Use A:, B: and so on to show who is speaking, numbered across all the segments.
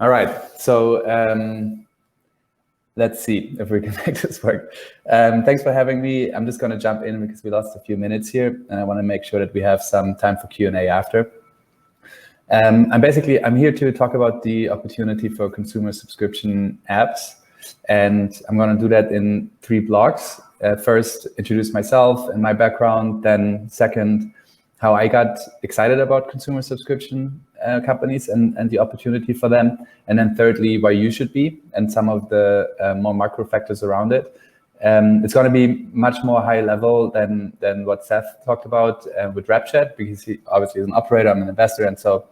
A: All right. So let's see if we can make this work. Thanks for having me. I'm just going to jump in because we lost a few minutes here, and I want to make sure that we have some time for Q&A after. I'm here to talk about the opportunity for consumer subscription apps, and I'm going to do that in 3 blocks. First, introduce myself and my background. Then second, how I got excited about consumer subscription companies and the opportunity for them. And then thirdly, why you should be and some of the more macro factors around it. It's going to be much more high level than what Seth talked about with RapChat, because he obviously is an operator, I'm an investor, and so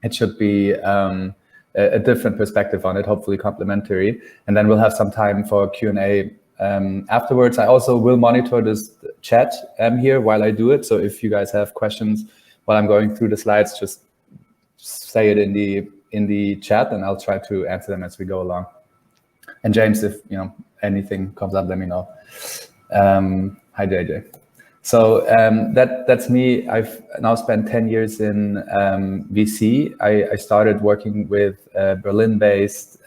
A: it should be a different perspective on it, hopefully complementary. And then we'll have some time for Q&A afterwards. I also will monitor this chat here while I do it. So if you guys have questions while I'm going through the slides, just say it in the chat, and I'll try to answer them as we go along. And James, if anything comes up, let me know. Hi, JJ. So that's me. I've now spent 10 years in VC. I started working with a Berlin-based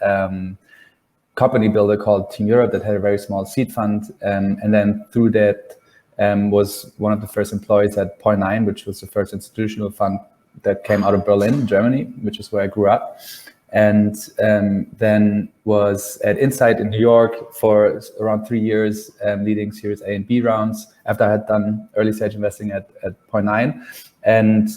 A: company builder called Team Europe that had a very small seed fund. And then through that was one of the first employees at Point9, which was the first institutional fund that came out of Berlin, Germany, which is where I grew up. And then was at Insight in New York for around 3 years, leading Series A and B rounds after I had done early stage investing at Point9. And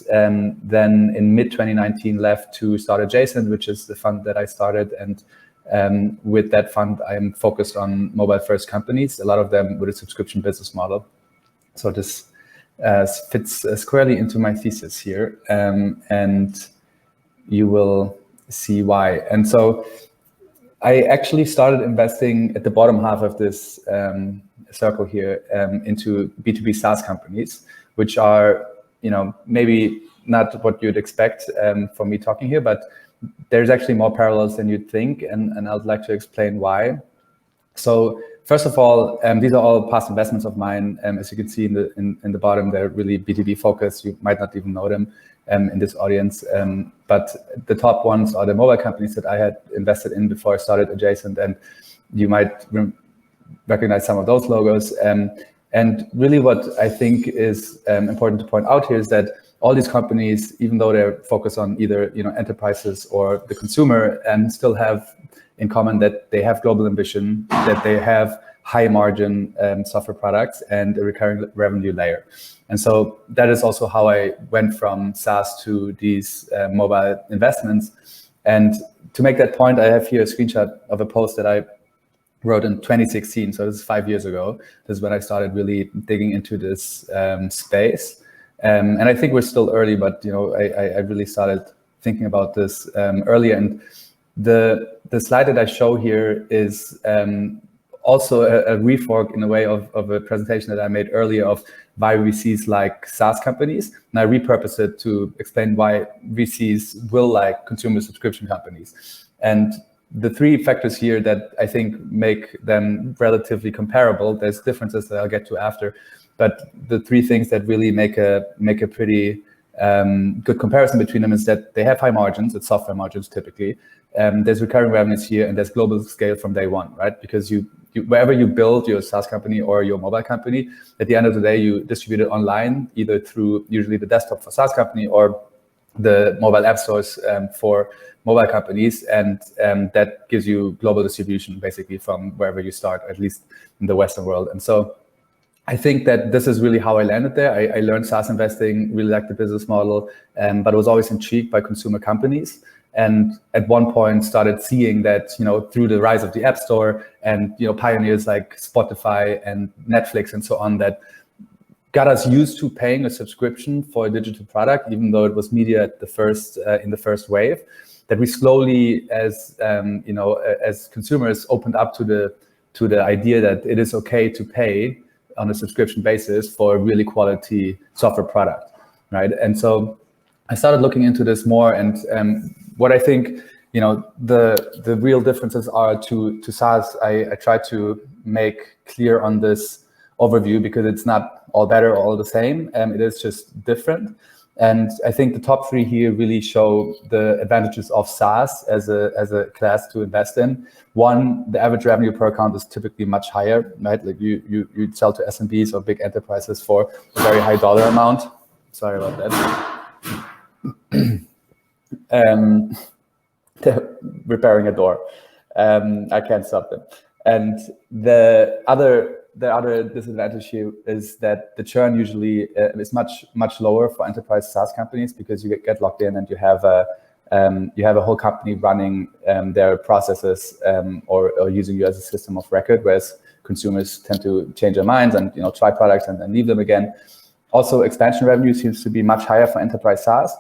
A: then in mid-2019 left to start Adjacent, which is the fund that I started. And with that fund, I'm focused on mobile first companies, a lot of them with a subscription business model. So this fits squarely into my thesis here. And you will see why. And so I actually started investing at the bottom half of this circle here into B2B SaaS companies, which are, maybe not what you'd expect from me talking here, but there's actually more parallels than you'd think, and I'd like to explain why. So first of all, these are all past investments of mine. As you can see in the bottom, they're really B2B focused. You might not even know them in this audience. But the top ones are the mobile companies that I had invested in before I started Adjacent, and you might recognize some of those logos. And really what I think is important to point out here is that all these companies, even though they're focused on either enterprises or the consumer, still have in common that they have global ambition, that they have high margin software products and a recurring revenue layer. And so that is also how I went from SaaS to these mobile investments. And to make that point, I have here a screenshot of a post that I wrote in 2016. So this is 5 years ago. This is when I started really digging into this space. And I think we're still early, but I really started thinking about this earlier. And the slide that I show here is also a refork in a way of a presentation that I made earlier of why VCs like SaaS companies. And I repurposed it to explain why VCs will like consumer subscription companies. And the 3 factors here that I think make them relatively comparable, there's differences that I'll get to after, but the 3 things that really make a pretty good comparison between them is that they have high margins, it's software margins typically. There's recurring revenues here, and there's global scale from day one, right? Because you wherever you build your SaaS company or your mobile company, at the end of the day, you distribute it online, either through usually the desktop for SaaS company or the mobile app stores for mobile companies. And that gives you global distribution basically from wherever you start, at least in the Western world. And so I think that this is really how I landed there. I learned SaaS investing, really liked the business model, but I was always intrigued by consumer companies. And at one point started seeing that, through the rise of the App Store and, pioneers like Spotify and Netflix and so on, that got us used to paying a subscription for a digital product, even though it was media at the first in the first wave, that we slowly, as consumers, opened up to the idea that it is okay to pay on a subscription basis for a really quality software product, right? And so I started looking into this more, and what I think, the real differences are to SaaS. I try to make clear on this overview because it's not all better, all the same. It is just different. And I think the top three here really show the advantages of SaaS as a class to invest in. One, the average revenue per account is typically much higher, right? Like you sell to SMBs or big enterprises for a very high dollar amount. Sorry about that. They're repairing a door. I can't stop them. And the other disadvantage here is that the churn usually is much lower for enterprise SaaS companies, because you get locked in and you have a whole company running their processes or using you as a system of record, whereas consumers tend to change their minds and try products and then leave them again. Also, expansion revenue seems to be much higher for enterprise SaaS.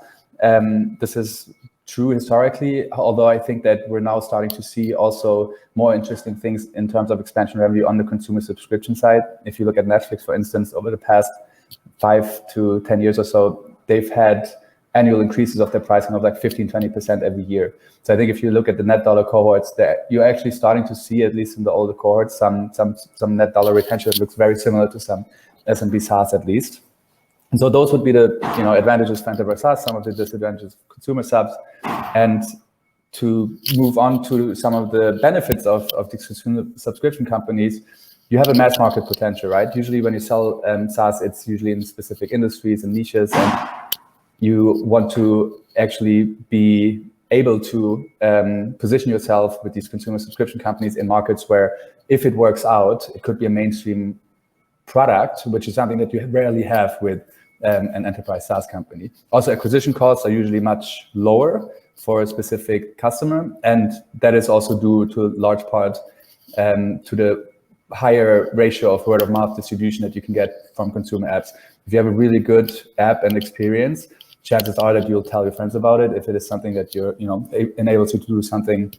A: This is true historically, although I think that we're now starting to see also more interesting things in terms of expansion revenue on the consumer subscription side. If you look at Netflix, for instance, over the past 5 to 10 years or so, they've had annual increases of their pricing of like 15-20% every year. So I think if you look at the net dollar cohorts, that you're actually starting to see, at least in the older cohorts, some net dollar retention that looks very similar to some SMB SaaS at least. And so those would be the advantages for enterprise SaaS, some of the disadvantages of consumer subs. And to move on to some of the benefits of these consumer subscription companies, you have a mass market potential, right? Usually when you sell SaaS, it's usually in specific industries and niches, and you want to actually be able to position yourself with these consumer subscription companies in markets where, if it works out, it could be a mainstream product, which is something that you rarely have with an enterprise SaaS company. Also, acquisition costs are usually much lower for a specific customer, and that is also due to a large part to the higher ratio of word of mouth distribution that you can get from consumer apps. If you have a really good app and experience, chances are that you'll tell your friends about it. If it is something that you're enables you to do something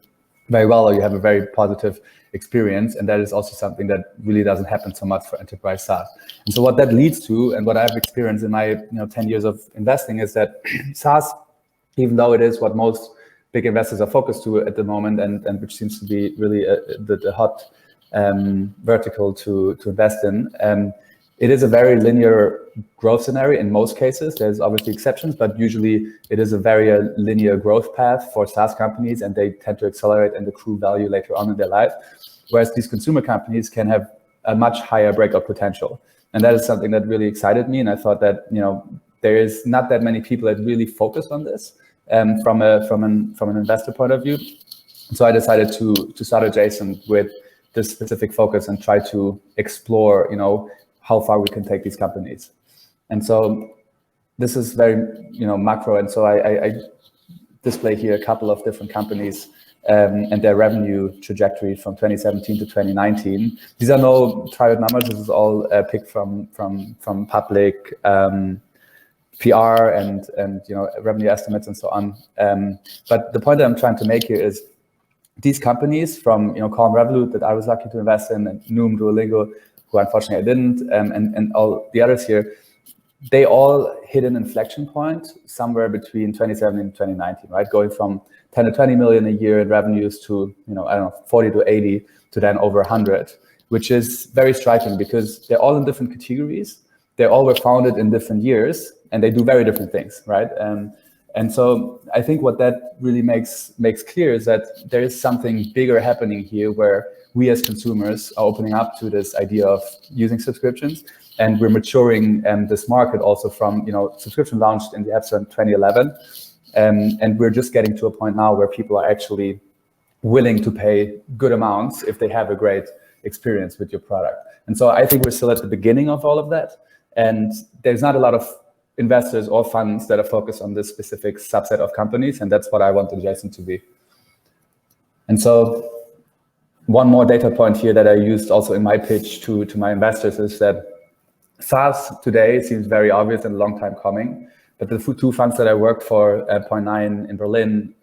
A: very well, or you have a very positive experience, and that is also something that really doesn't happen so much for enterprise SaaS. And so what that leads to, and what I've experienced in my 10 years of investing, is that SaaS, even though it is what most big investors are focused to at the moment, and which seems to be really the hot vertical to invest in, it is a very linear growth scenario in most cases. There's obviously exceptions, but usually it is a very linear growth path for SaaS companies, and they tend to accelerate and accrue value later on in their life. Whereas these consumer companies can have a much higher breakout potential. And that is something that really excited me. And I thought that, there is not that many people that really focus on this from an investor point of view. So I decided to start Adjacent with this specific focus and try to explore, how far we can take these companies. And so this is very, macro. And so I display here a couple of different companies and their revenue trajectory from 2017 to 2019. These are no private numbers. This is all picked from public PR and revenue estimates and so on. But the point that I'm trying to make here is these companies, from Calm, Revolut, that I was lucky to invest in, and Noom, Duolingo, who unfortunately I didn't, and all the others here, they all hit an inflection point somewhere between 2017 and 2019, right? Going from 10 to 20 million a year in revenues to, 40 to 80 to then over 100, which is very striking because they're all in different categories. They all were founded in different years, and they do very different things, right? And so I think what that really makes clear is that there is something bigger happening here, where we as consumers are opening up to this idea of using subscriptions, and we're maturing this market also from, subscription launched in the App Store in 2011. And we're just getting to a point now where people are actually willing to pay good amounts if they have a great experience with your product. And so I think we're still at the beginning of all of that. And there's not a lot of investors or funds that are focused on this specific subset of companies. And that's what I want Adjacent to be. And so one more data point here that I used also in my pitch to my investors is that SaaS today seems very obvious and a long time coming. But the two funds that I worked for, Point9 in Berlin,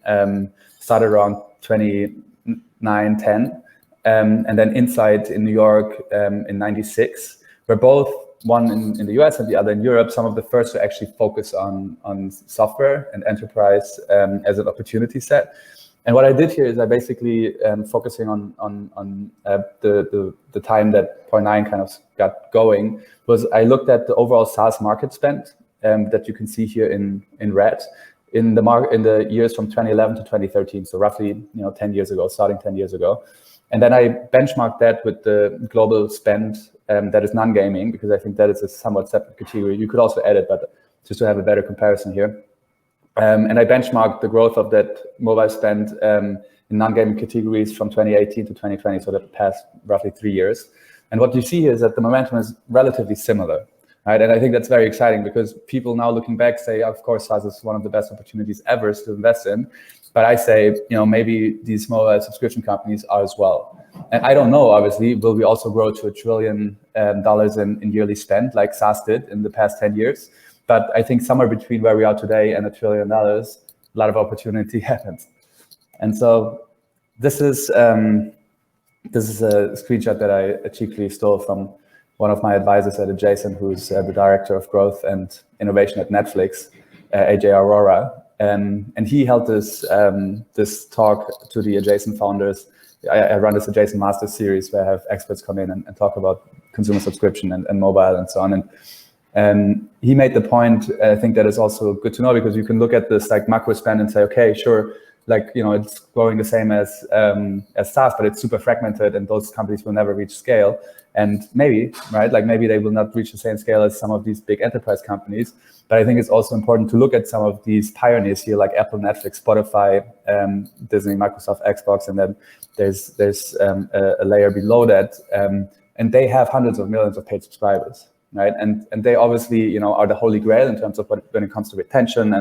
A: started around 2009-10, and then Insight in New York in 96. We're both, one in the US and the other in Europe, some of the first to actually focus on software and enterprise as an opportunity set. And what I did here is I basically focusing on the time that Point9 kind of got going, was I looked at the overall SaaS market spend that you can see here in red in the years from 2011 to 2013. So roughly 10 years ago, starting 10 years ago. And then I benchmarked that with the global spend that is non-gaming, because I think that is a somewhat separate category. You could also add it, but just to have a better comparison here. And I benchmarked the growth of that mobile spend in non-gaming categories from 2018 to 2020, so the past roughly 3 years. And what you see here is that the momentum is relatively similar, right? And I think that's very exciting, because people now looking back say, of course, SaaS is one of the best opportunities ever to invest in. But I say, maybe these mobile subscription companies are as well. And I don't know, obviously, will we also grow to $1 trillion in yearly spend like SaaS did in the past 10 years? But I think somewhere between where we are today and $1 trillion, a lot of opportunity happens. And so this is a screenshot that I cheekily stole from one of my advisors at Adjacent, who's the director of growth and innovation at Netflix, AJ Aurora. And he held this talk to the Adjacent founders. I run this Adjacent Master Series where I have experts come in and talk about consumer subscription and mobile and so on. And he made the point, I think that is also good to know, because you can look at this like macro spend and say, okay, sure, it's growing the same as SaaS, but it's super fragmented and those companies will never reach scale. And maybe, right, maybe they will not reach the same scale as some of these big enterprise companies. But I think it's also important to look at some of these pioneers here, like Apple, Netflix, Spotify, Disney, Microsoft, Xbox, and then there's a layer below that. And they have hundreds of millions of paid subscribers, right? And they obviously, are the holy grail in terms of when it comes to retention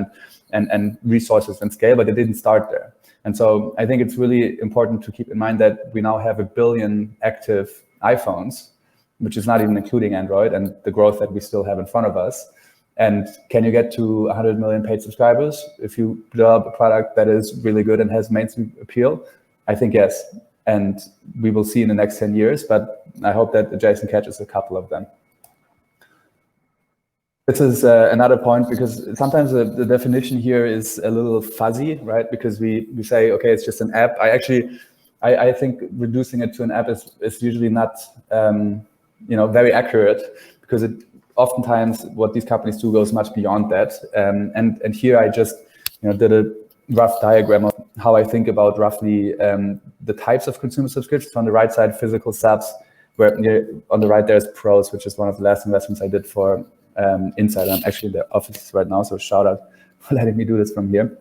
A: and resources and scale, but they didn't start there. And so I think it's really important to keep in mind that we now have 1 billion active iPhones, which is not even including Android and the growth that we still have in front of us. And can you get to 100 million paid subscribers if you develop a product that is really good and has mainstream appeal? I think yes. And we will see in the next 10 years, but I hope that Adjacent catches a couple of them. This is another point, because sometimes the definition here is a little fuzzy, right? Because we say, okay, it's just an app. I think reducing it to an app is usually not very accurate, because oftentimes what these companies do goes much beyond that. And here I just did a rough diagram of how I think about roughly the types of consumer subscriptions. On the right side, physical subs, where on the right there's Pros, which is one of the last investments I did for Insight. I'm actually in the office right now, so shout out for letting me do this from here.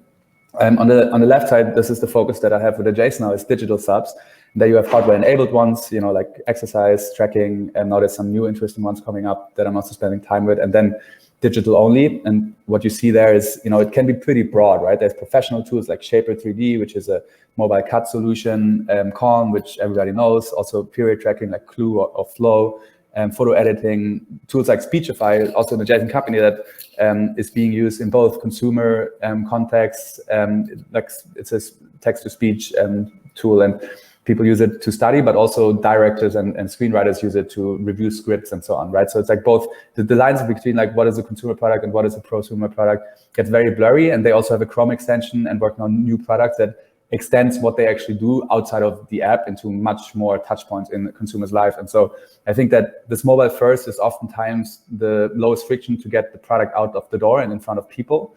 A: On the left side, this is the focus that I have with Adjacent now, is digital subs. There you have hardware-enabled ones, like exercise tracking, and now there's some new interesting ones coming up that I'm also spending time with, and then digital only. And what you see there is, it can be pretty broad, right? There's professional tools like Shaper 3D, which is a mobile cut solution, Calm, which everybody knows, also period tracking like Clue or Flow, photo editing, tools like Speechify, also an Adjacent company that is being used in both consumer contexts, like it's a text-to-speech tool, and people use it to study, but also directors and screenwriters use it to review scripts and so on, right? So it's like both the lines between like what is a consumer product and what is a prosumer product gets very blurry, and they also have a Chrome extension and working on new products that extends what they actually do outside of the app into much more touch points in the consumer's life. And so I think that this mobile first is oftentimes the lowest friction to get the product out of the door and in front of people.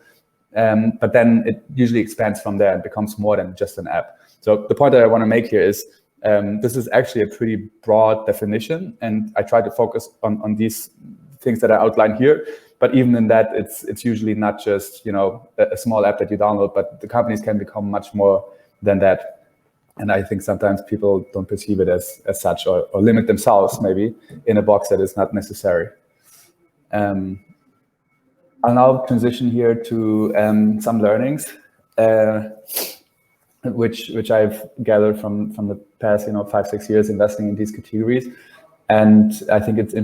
A: But then it usually expands from there and becomes more than just an app. So the point that I want to make here is this is actually a pretty broad definition, and I try to focus on these things that I outline here. But even in that, it's usually not just a small app that you download, but the companies can become much more than that. And I think sometimes people don't perceive it as such, or limit themselves maybe in a box that is not necessary. I'll now transition here to some learnings, which I've gathered from the past 5-6 years investing in these categories. And I think it's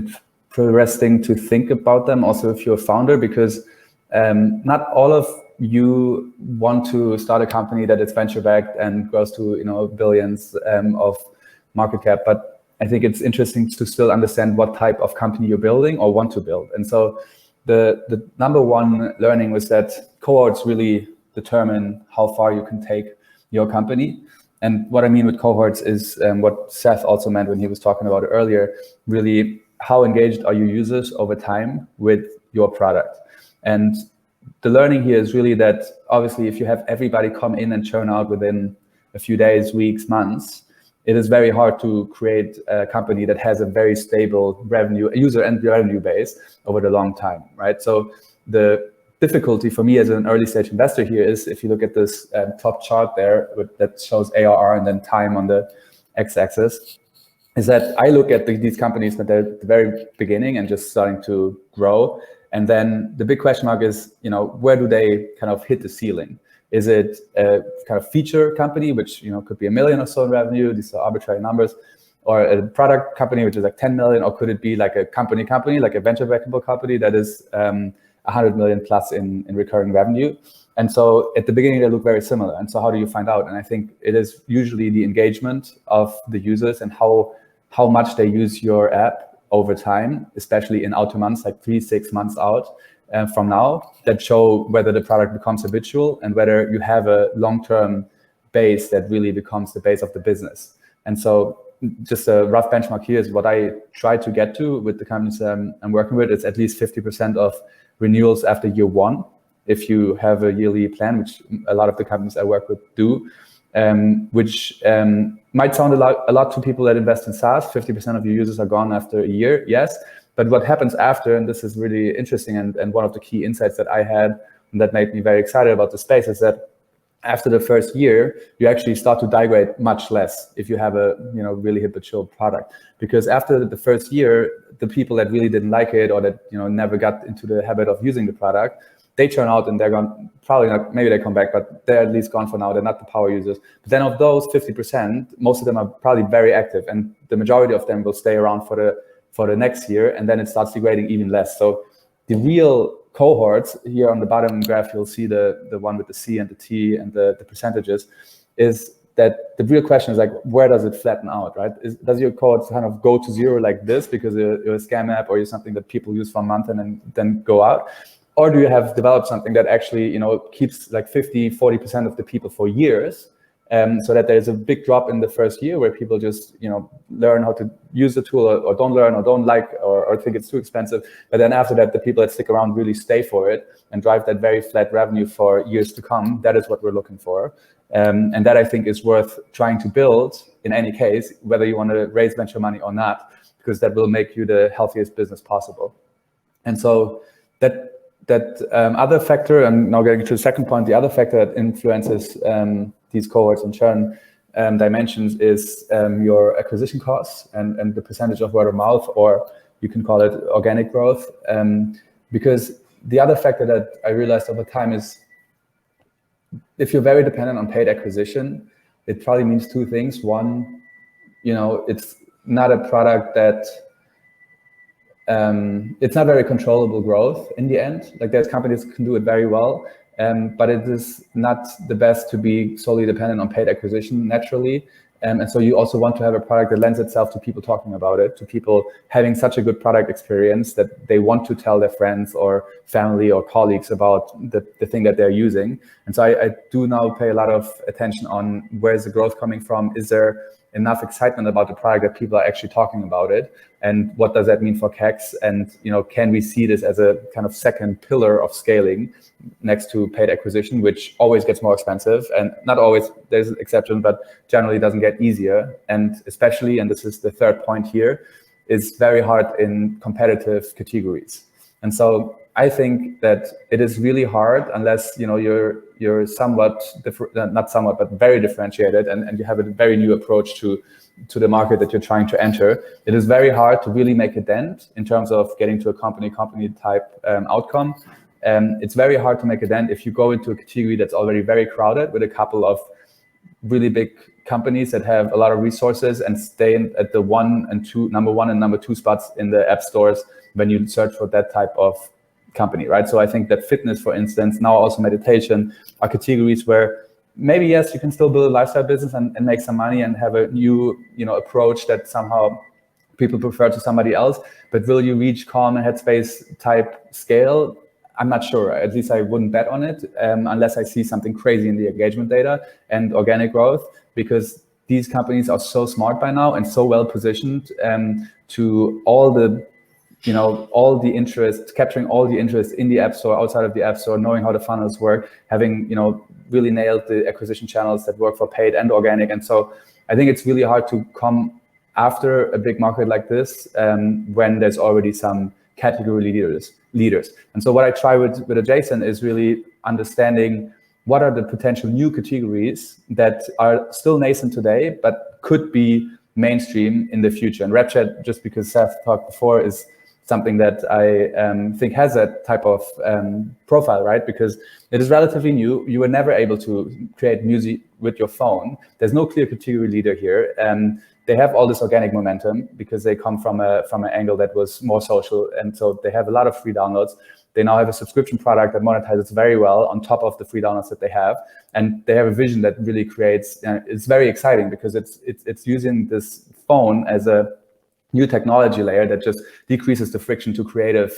A: interesting to think about them also if you're a founder, because not all of you want to start a company that is venture backed and grows to billions of market cap, but I think it's interesting to still understand what type of company you're building or want to build. And so the number one learning was that cohorts really determine how far you can take your company. And what I mean with cohorts is what Seth also meant when he was talking about it earlier, really how engaged are your users over time with your product. And the learning here is really that obviously if you have everybody come in and churn out within a few days, weeks, months, it is very hard to create a company that has a very stable user and revenue base over the long time, right? So the difficulty for me as an early stage investor here is, if you look at this top chart there that shows ARR and then time on the x-axis, is that I look at these companies that they're at the very beginning and just starting to grow. And then the big question mark is, where do they kind of hit the ceiling? Is it a kind of feature company, which could be $1 million or so in revenue? These are arbitrary numbers. Or a product company, which is like 10 million, or could it be like a company, like a venture-backable company that is 100 million plus in recurring revenue? And so at the beginning, they look very similar. And so how do you find out? And I think it is usually the engagement of the users and how much they use your app over time, especially in outer months, like 3-6 months out from now, that show whether the product becomes habitual and whether you have a long-term base that really becomes the base of the business. And so just a rough benchmark here is what I try to get to with the companies I'm working with. It's at least 50% of renewals after year 1, if you have a yearly plan, which a lot of the companies I work with do, which might sound a lot to people that invest in SaaS. 50% of your users are gone after a year, yes. But what happens after, and this is really interesting, and one of the key insights that I had and that made me very excited about the space, is that after the first year, you actually start to degrade much less if you have a really habitual product. Because after the first year, the people that really didn't like it or that never got into the habit of using the product, they churn out and they're gone. Probably not, maybe they come back, but they're at least gone for now. They're not the power users. But then of those 50%, most of them are probably very active, and the majority of them will stay around for the next year, and then it starts degrading even less. So the real cohorts here on the bottom graph, you'll see the one with the C and the T and the percentages, is that the real question is like, where does it flatten out, right? Does your cohort kind of go to zero like this because you're a scam app or you're something that people use for a month and then go out? Or do you have developed something that actually keeps like 50-40% of the people for years, so that there's a big drop in the first year where people just learn how to use the tool or don't learn or don't like or think it's too expensive. But then after that, the people that stick around really stay for it and drive that very flat revenue for years to come. That is what we're looking for. And that I think is worth trying to build in any case, whether you want to raise venture money or not, because that will make you the healthiest business possible. And so that other factor, and now getting to the second point, the other factor that influences these cohorts and churn dimensions is your acquisition costs and the percentage of word of mouth, or you can call it organic growth. Because the other factor that I realized over time is, if you're very dependent on paid acquisition, it probably means two things. One, it's not a product that it's not very controllable growth in the end. Like, there's companies that can do it very well, but it is not the best to be solely dependent on paid acquisition naturally. And so you also want to have a product that lends itself to people talking about it, to people having such a good product experience that they want to tell their friends or family or colleagues about the thing that they're using. And so I do now pay a lot of attention on, where's the growth coming from? Is there enough excitement about the product that people are actually talking about it? And what does that mean for CACs? And can we see this as a kind of second pillar of scaling next to paid acquisition, which always gets more expensive, and not always, there's an exception, but generally doesn't get easier. And especially, and this is the third point here, is very hard in competitive categories. And so I think that it is really hard unless you're somewhat not somewhat, but very differentiated, and you have a very new approach to the market that you're trying to enter. It is very hard to really make a dent in terms of getting to a company type outcome. It's very hard to make a dent if you go into a category that's already very crowded with a couple of really big companies that have a lot of resources and stay at the number one and number two spots in the app stores when you search for that type of company, right? So I think that fitness, for instance, now also meditation, are categories where maybe, yes, you can still build a lifestyle business and make some money and have a new approach that somehow people prefer to somebody else. But will you reach Calm and Headspace type scale? I'm not sure. At least I wouldn't bet on it unless I see something crazy in the engagement data and organic growth, because these companies are so smart by now and so well positioned to all the all the interest, capturing all the interest in the App Store, outside of the App Store, knowing how the funnels work, having really nailed the acquisition channels that work for paid and organic. And so I think it's really hard to come after a big market like this when there's already some category leaders. And so what I try with Adjacent is really understanding what are the potential new categories that are still nascent today, but could be mainstream in the future. And RapChat, just because Seth talked before, is something that I think has that type of profile, right? Because it is relatively new. You were never able to create music with your phone. There's no clear category leader here. They have all this organic momentum because they come from an angle that was more social, and so they have a lot of free downloads. They now have a subscription product that monetizes very well on top of the free downloads that they have, and they have a vision that really creates. It's very exciting because it's using this phone as a new technology layer that just decreases the friction to creative.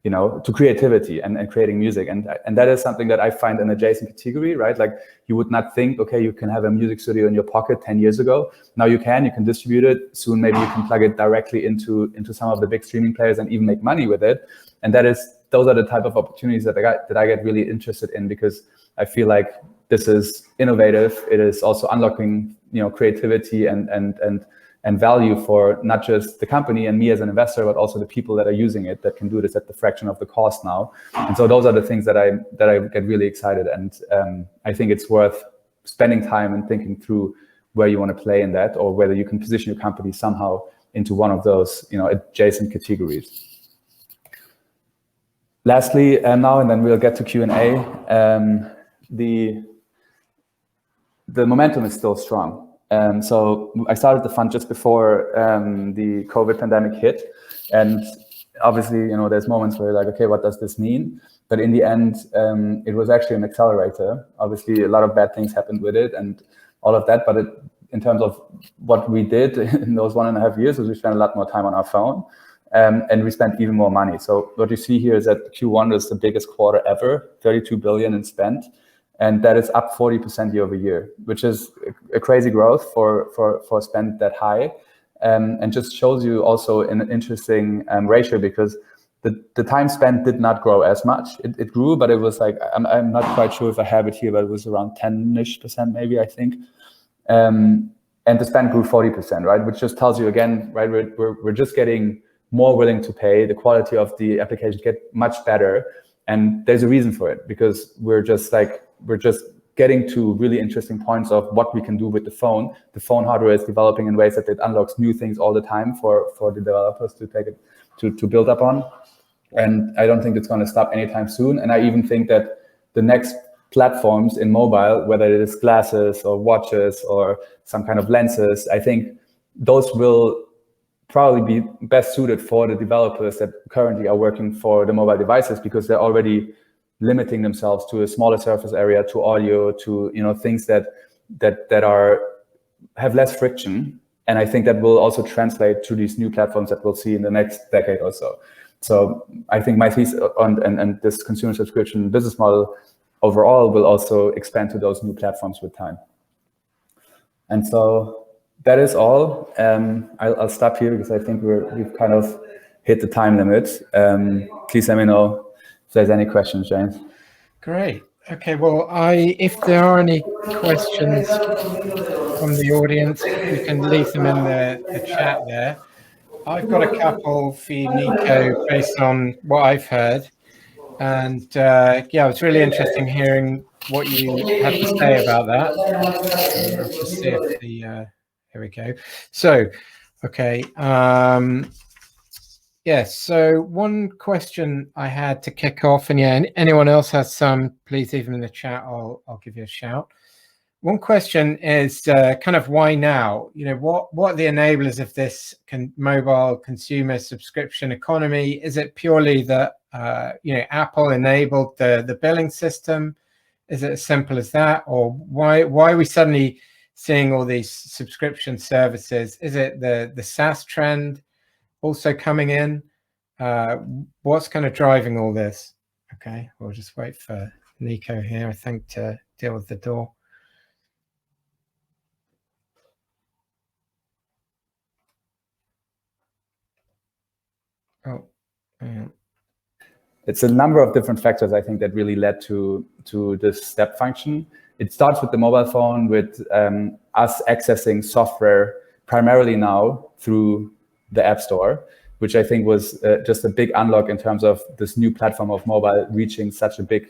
A: To creativity and creating music. And that is something that I find an adjacent category, right? Like you would not think, okay, you can have a music studio in your pocket 10 years ago. Now you can distribute it. Soon, maybe you can plug it directly into some of the big streaming players and even make money with it. And those are the type of opportunities that I get really interested in, because I feel like this is innovative. It is also unlocking, creativity and value for not just the company and me as an investor, but also the people that are using it, that can do this at the fraction of the cost now. And so those are the things that I get really excited. And I think it's worth spending time and thinking through where you want to play in that, or whether you can position your company somehow into one of those, adjacent categories. Lastly, now, and then we'll get to Q&A, the momentum is still strong. So I started the fund just before the COVID pandemic hit. And obviously, there's moments where you're like, okay, what does this mean? But in the end, it was actually an accelerator. Obviously, a lot of bad things happened with it and all of that. But in terms of what we did in those 1.5 years, was we spent a lot more time on our phone. And we spent even more money. So what you see here is that Q1 was the biggest quarter ever, 32 billion in spend. And that is up 40% year over year, which is a crazy growth for spend that high, and just shows you also an interesting ratio, because the time spent did not grow as much. It grew, but it was like, I'm not quite sure if I have it here, but it was around 10-ish% maybe, I think. And the spend grew 40%, right? Which just tells you again, right? We're just getting more willing to pay. The quality of the applications get much better, and there's a reason for it, because we're just getting to really interesting points of what we can do with the phone. The phone hardware is developing in ways that it unlocks new things all the time for the developers to take it to build up on. And I don't think it's going to stop anytime soon. And I even think that the next platforms in mobile, whether it is glasses or watches or some kind of lenses, I think those will probably be best suited for the developers that currently are working for the mobile devices, because they're already limiting themselves to a smaller surface area, to audio, to things that have less friction. And I think that will also translate to these new platforms that we'll see in the next decade or so. So I think my thesis on and this consumer subscription business model overall will also expand to those new platforms with time. And so that is all. I'll stop here because I think we've kind of hit the time limit. Please let me know if there's any questions, James.
B: Great. Okay, well, if there are any questions from the audience, you can leave them in the chat there. I've got a couple for you, Nico, based on what I've heard. And yeah, it's really interesting hearing what you had to say about that. I'll just see if here we go. So, okay. Yes, so one question I had to kick off, and yeah, anyone else has some, please leave them in the chat. I'll give you a shout. One question is kind of why now? What are the enablers of this mobile consumer subscription economy? Is it purely that Apple enabled the billing system? Is it as simple as that, or why are we suddenly seeing all these subscription services? Is it the SaaS trend also coming in? What's kind of driving all this? Okay, we'll just wait for Nico here, I think, to deal with the door. Oh, yeah.
A: It's a number of different factors, I think, that really led to this step function. It starts with the mobile phone, with us accessing software primarily now through the App Store, which I think was just a big unlock in terms of this new platform of mobile reaching such a big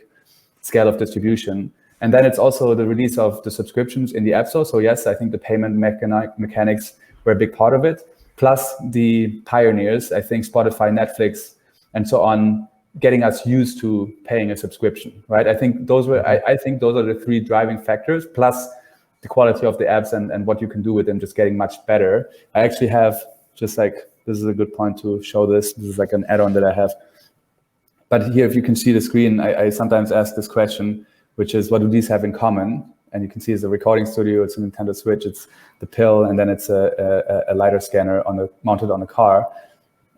A: scale of distribution. And then it's also the release of the subscriptions in the App Store. So yes, I think the payment mechanics were a big part of it. Plus the pioneers, I think Spotify, Netflix, and so on, getting us used to paying a subscription, right? I think those are the three driving factors, plus the quality of the apps and what you can do with them just getting much better. I actually have just like, this is a good point to show this. This is like an add-on that I have. But here, if you can see the screen, I sometimes ask this question, which is, what do these have in common? And you can see it's a recording studio, it's a Nintendo Switch, it's the pill, and then it's a LiDAR scanner mounted on a car.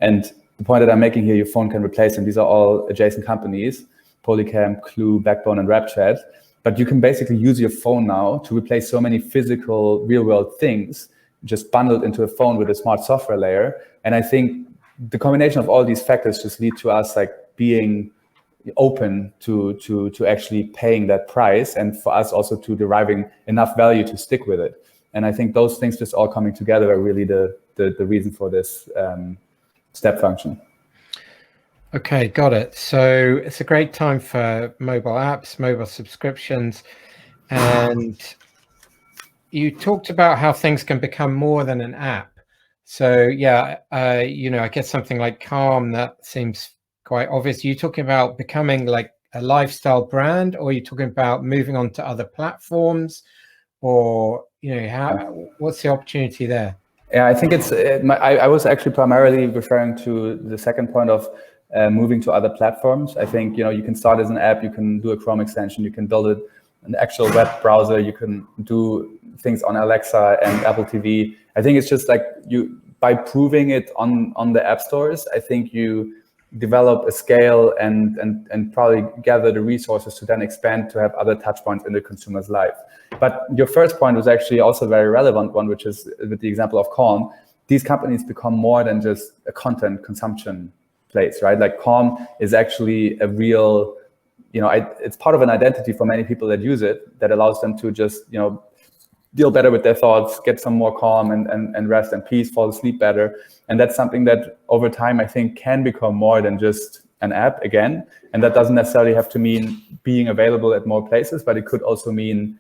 A: And the point that I'm making here, your phone can replace them. These are all adjacent companies, Polycam, Clue, Backbone, and Rapchat. But you can basically use your phone now to replace so many physical, real-world things just bundled into a phone with a smart software layer. And I think the combination of all these factors just lead to us like being open to actually paying that price, and for us also to deriving enough value to stick with it. And I think those things just all coming together are really the reason for this step function.
B: Okay, got it. So it's a great time for mobile apps, mobile subscriptions, and you talked about how things can become more than an app. So yeah, I guess something like Calm, that seems quite obvious. Are you talking about becoming like a lifestyle brand, or are you talking about moving on to other platforms, or what's the opportunity there?
A: Yeah, I think I was actually primarily referring to the second point of moving to other platforms. I think, you can start as an app, you can do a Chrome extension, you can build an actual web browser, you can do things on Alexa and Apple TV. I think it's just like by proving it on the app stores, I think you develop a scale and probably gather the resources to then expand to have other touch points in the consumer's life. But your first point was actually also a very relevant one, which is with the example of Calm. These companies become more than just a content consumption place, right? Like Calm is actually a real, it's part of an identity for many people that use it, that allows them to just, deal better with their thoughts, get some more calm and rest and peace, fall asleep better. And that's something that over time, I think, can become more than just an app again. And that doesn't necessarily have to mean being available at more places, but it could also mean,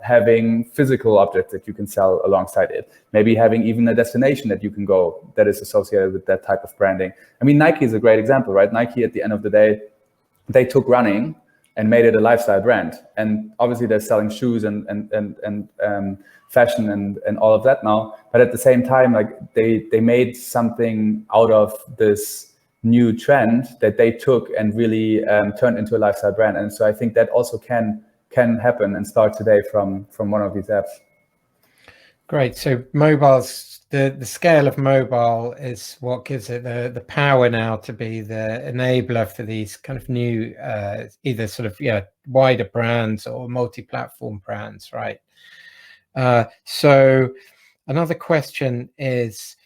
A: having physical objects that you can sell alongside it. Maybe having even a destination that you can go that is associated with that type of branding. I mean, Nike is a great example, right? Nike, at the end of the day, they took running and made it a lifestyle brand. And obviously they're selling shoes and fashion and all of that now. But at the same time, like they made something out of this new trend that they took and really turned into a lifestyle brand. And so I think that also can happen and start today from one of these apps.
B: Great. So mobiles, the scale of mobile is what gives it the power now to be the enabler for these kind of new, either sort of wider brands or multi-platform brands, right? So another question is,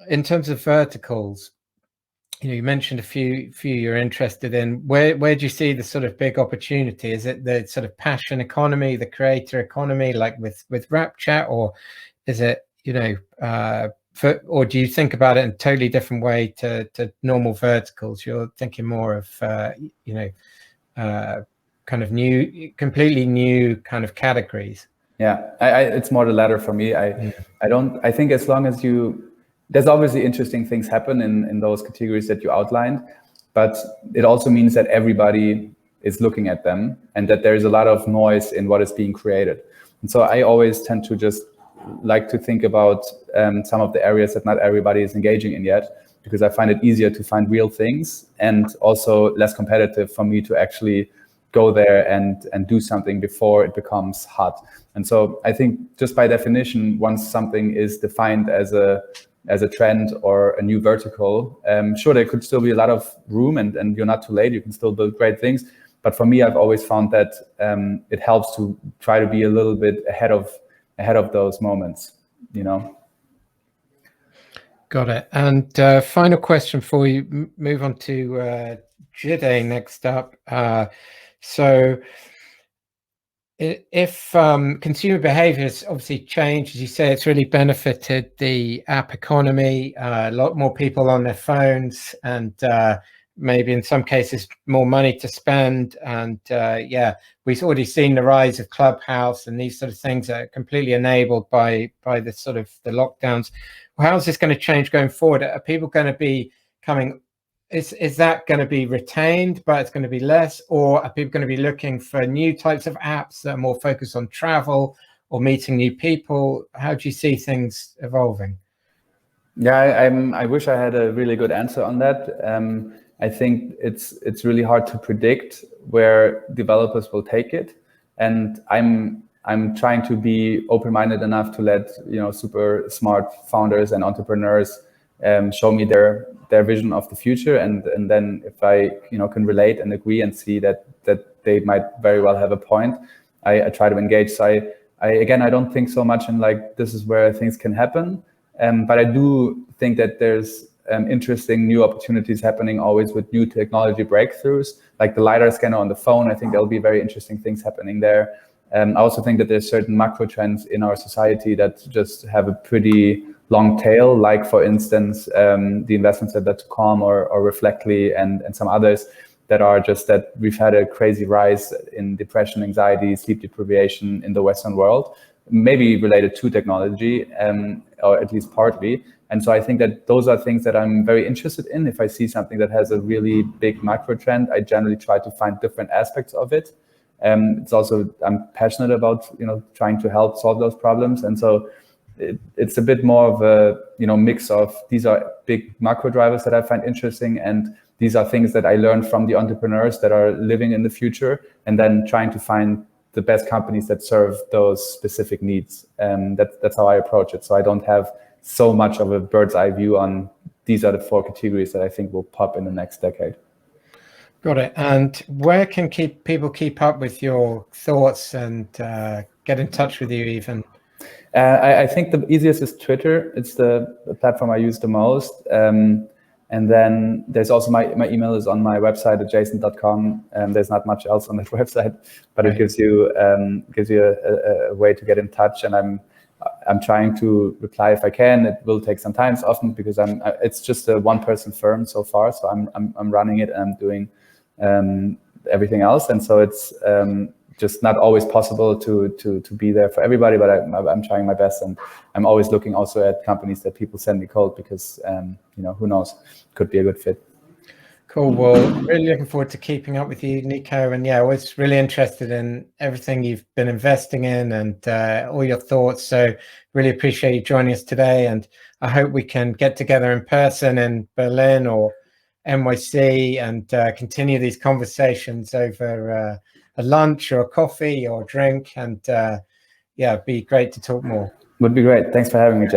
B: in terms of verticals, you mentioned a few you're interested in. Where do you see the sort of big opportunity? Is it the sort of passion economy, the creator economy, like with Rapchat, or is it or do you think about it in a totally different way to normal verticals? You're thinking more of kind of completely new kind of categories.
A: Yeah, it's more the latter for me. I think as long as there's obviously interesting things happen in those categories that you outlined, but it also means that everybody is looking at them and that there's a lot of noise in what is being created. And so I always tend to just like to think about some of the areas that not everybody is engaging in yet, because I find it easier to find real things and also less competitive for me to actually go there and do something before it becomes hot. And so I think just by definition, once something is defined as a trend or a new vertical, sure, there could still be a lot of room and you're not too late. You can still build great things. But for me, I've always found that it helps to try to be a little bit ahead of those moments,
B: Got it. And final question before we move on to Jide next up. So if consumer behavior has obviously changed, as you say, it's really benefited the app economy, a lot more people on their phones, and maybe in some cases more money to spend. And yeah, we've already seen the rise of Clubhouse and these sort of things that are completely enabled by the sort of the lockdowns. Well, how's this going to change going forward? Are people going to be coming? Is that going to be retained, but it's going to be less, or are people going to be looking for new types of apps that are more focused on travel or meeting new people? How do you see things evolving?
A: Yeah, I wish I had a really good answer on that. I think it's really hard to predict where developers will take it, and I'm trying to be open-minded enough to let super smart founders and entrepreneurs show me their vision of the future, and then if I can relate and agree and see that they might very well have a point, I try to engage. So I don't think so much in like this is where things can happen, but I do think that there's interesting new opportunities happening always with new technology breakthroughs, like the LiDAR scanner on the phone. I think there'll be very interesting things happening there. I also think that there's certain macro trends in our society that just have a pretty long tail, like for instance, the investments at Let's.com or Reflectly and some others that are just that we've had a crazy rise in depression, anxiety, sleep deprivation in the Western world, maybe related to technology, or at least partly. And so I think that those are things that I'm very interested in. If I see something that has a really big macro trend, I generally try to find different aspects of it. It's also, I'm passionate about, trying to help solve those problems. And so it's a bit more of a, mix of these are big macro drivers that I find interesting. And these are things that I learned from the entrepreneurs that are living in the future, and then trying to find the best companies that serve those specific needs. That's how I approach it. So I don't have so much of a bird's eye view on these are the 4 categories that I think will pop in the next decade.
B: Got it. And where can people keep up with your thoughts and get in touch with you even?
A: I think the easiest is Twitter. It's the platform I use the most. And then there's also my email is on my website at jason.com. There's not much else on that website, but it gives you a way to get in touch. And I'm trying to reply if I can. It will take some time often because it's just a one-person firm so far. So I'm running it and I'm doing everything else. And so it's just not always possible to be there for everybody, but I'm trying my best, and I'm always looking also at companies that people send me code because who knows, could be a good fit.
B: Cool. Well, really looking forward to keeping up with you, Nico. And yeah, I was really interested in everything you've been investing in and all your thoughts. So really appreciate you joining us today. And I hope we can get together in person in Berlin or NYC and continue these conversations over a lunch or a coffee or a drink. And yeah, it'd be great to talk more.
A: Would be great. Thanks for having me, James.